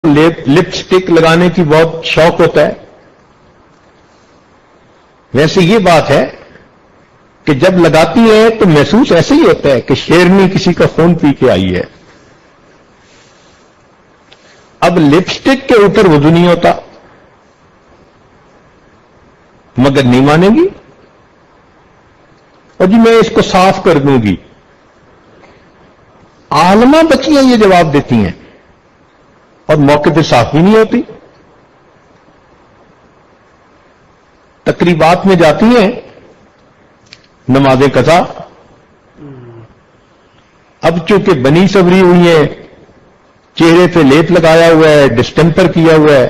Lipstick لگانے کی بہت شوق ہوتا ہے. ویسے یہ بات ہے کہ جب لگاتی ہے تو محسوس ایسے ہی ہوتا ہے کہ شیرنی کسی کا خون پی کے آئی ہے. اب لپسٹک کے اوپر وضو نہیں ہوتا، مگر نہیں مانے گی اور جی میں اس کو صاف کر دوں گی. عالمہ بچیاں یہ جواب دیتی ہیں اور موقع پہ صاف بھی نہیں ہوتی. تقریبات میں جاتی ہیں، نمازیں قضا. اب چونکہ بنی سبری ہوئی ہے، چہرے پہ لیپ لگایا ہوا ہے، ڈسٹمپر کیا ہوا ہے،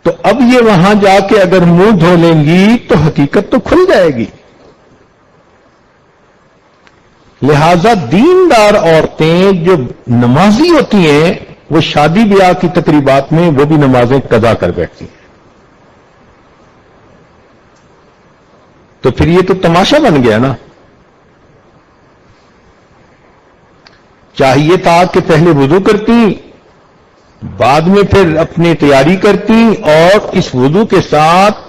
تو اب یہ وہاں جا کے اگر منہ دھو لیں گی تو حقیقت تو کھل جائے گی. لہذا دیندار عورتیں جو نمازی ہوتی ہیں وہ شادی بیاہ کی تقریبات میں وہ بھی نمازیں قضا کر بیٹھتی ہیں. تو پھر یہ تو تماشا بن گیا نا. چاہیے تھا کہ پہلے وضو کرتی، بعد میں پھر اپنی تیاری کرتی اور اس وضو کے ساتھ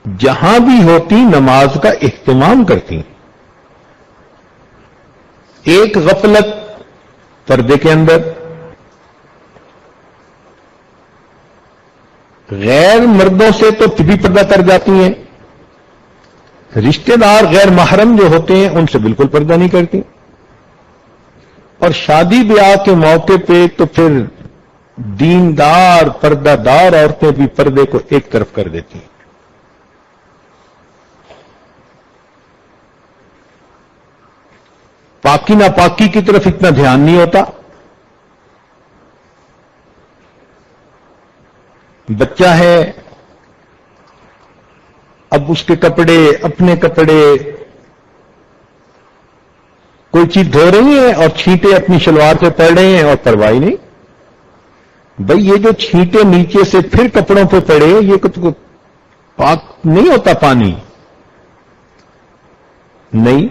جہاں بھی ہوتی نماز کا اہتمام کرتی. ایک غفلت پردے کے اندر، غیر مردوں سے تو پھر بھی پردہ کر جاتی ہیں، رشتہ دار غیر محرم جو ہوتے ہیں ان سے بالکل پردہ نہیں کرتی، اور شادی بیاہ کے موقع پہ تو پھر دیندار پردہ دار عورتیں بھی پردے کو ایک طرف کر دیتی ہیں. پاکی ناپاکی کی طرف اتنا دھیان نہیں ہوتا. بچہ ہے، اب اس کے کپڑے، اپنے کپڑے، کوئی چیز دھو رہی ہے اور چھینٹے اپنی شلوار پہ پڑ رہے ہیں اور پرواہ نہیں. بھئی یہ جو چھینٹے نیچے سے پھر کپڑوں پہ پڑے یہ کچھ پاک نہیں ہوتا پانی، نہیں،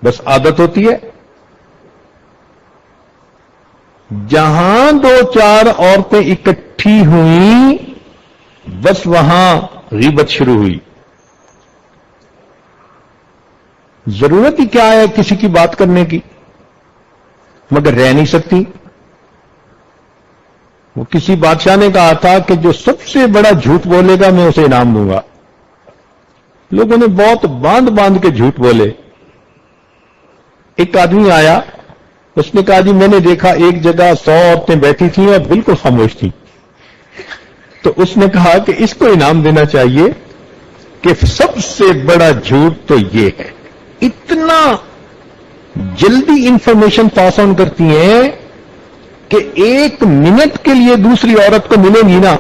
بس عادت ہوتی ہے. جہاں دو چار عورتیں اکٹھی ہوئیں بس وہاں غیبت شروع ہوئی. ضرورت ہی کیا ہے کسی کی بات کرنے کی، مگر رہ نہیں سکتی. وہ کسی بادشاہ نے کہا تھا کہ جو سب سے بڑا جھوٹ بولے گا میں اسے انعام دوں گا. لوگوں نے بہت باندھ باندھ کے جھوٹ بولے. ایک آدمی آیا، اس نے کہا جی میں نے دیکھا ایک جگہ 100 عورتیں بیٹھی تھیں اور بالکل خاموش تھیں. تو اس نے کہا کہ اس کو انعام دینا چاہیے کہ سب سے بڑا جھوٹ تو یہ ہے، اتنا جلدی انفارمیشن پاس آن کرتی ہیں کہ 1 منٹ کے لیے دوسری عورت کو ملے گی نا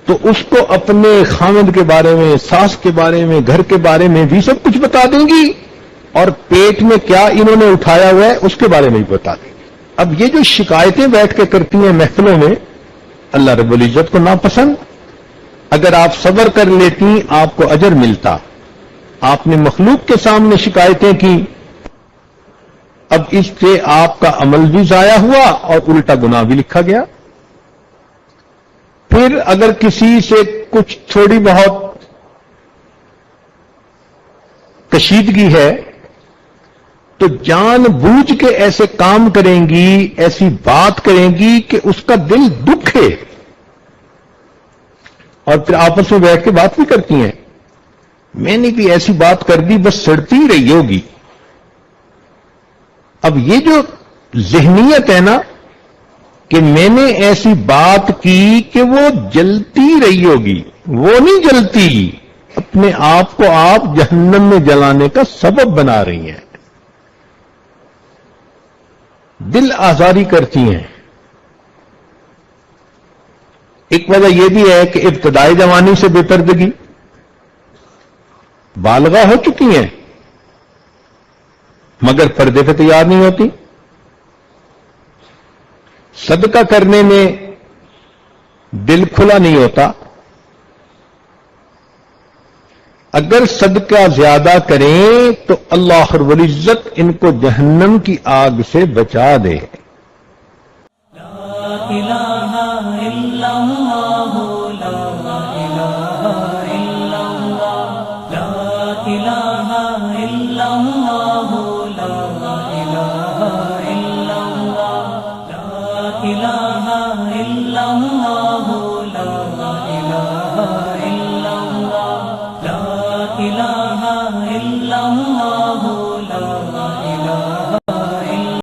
تو اس کو اپنے خاوند کے بارے میں، ساس کے بارے میں، گھر کے بارے میں بھی سب کچھ بتا دیں گی اور پیٹ میں کیا انہوں نے اٹھایا ہوا ہے اس کے بارے میں بھی بتا دیں گی. اب یہ جو شکایتیں بیٹھ کے کرتی ہیں محفلوں میں، اللہ رب العزت کو ناپسند. اگر آپ صبر کر لیتی آپ کو اجر ملتا. آپ نے مخلوق کے سامنے شکایتیں کی، اب اس سے آپ کا عمل بھی ضائع ہوا اور الٹا گناہ بھی لکھا گیا. پھر اگر کسی سے کچھ تھوڑی بہت کشیدگی ہے تو جان بوجھ کے ایسے کام کریں گی، ایسی بات کریں گی کہ اس کا دل دکھے، اور پھر آپس میں بیٹھ کے بات بھی کرتی ہیں. میں نے بھی ایسی بات کر دی، بس سڑتی ہی رہی ہوگی. اب یہ جو ذہنیت ہے نا کہ میں نے ایسی بات کی کہ وہ جلتی رہی ہوگی، وہ نہیں جلتی، اپنے آپ کو آپ جہنم میں جلانے کا سبب بنا رہی ہیں، دل آزاری کرتی ہیں. ایک وجہ یہ بھی ہے کہ ابتدائی جوانی سے بے پردگی، بالغہ ہو چکی ہیں مگر پردے پہ تیار نہیں ہوتی. صدقہ کرنے میں دل کھلا نہیں ہوتا. اگر صدقہ زیادہ کریں تو اللہ رب العزت ان کو جہنم کی آگ سے بچا دے. إله إلا الله لا إله إلا الله لا إله إلا الله لا إله إلا الله لا إله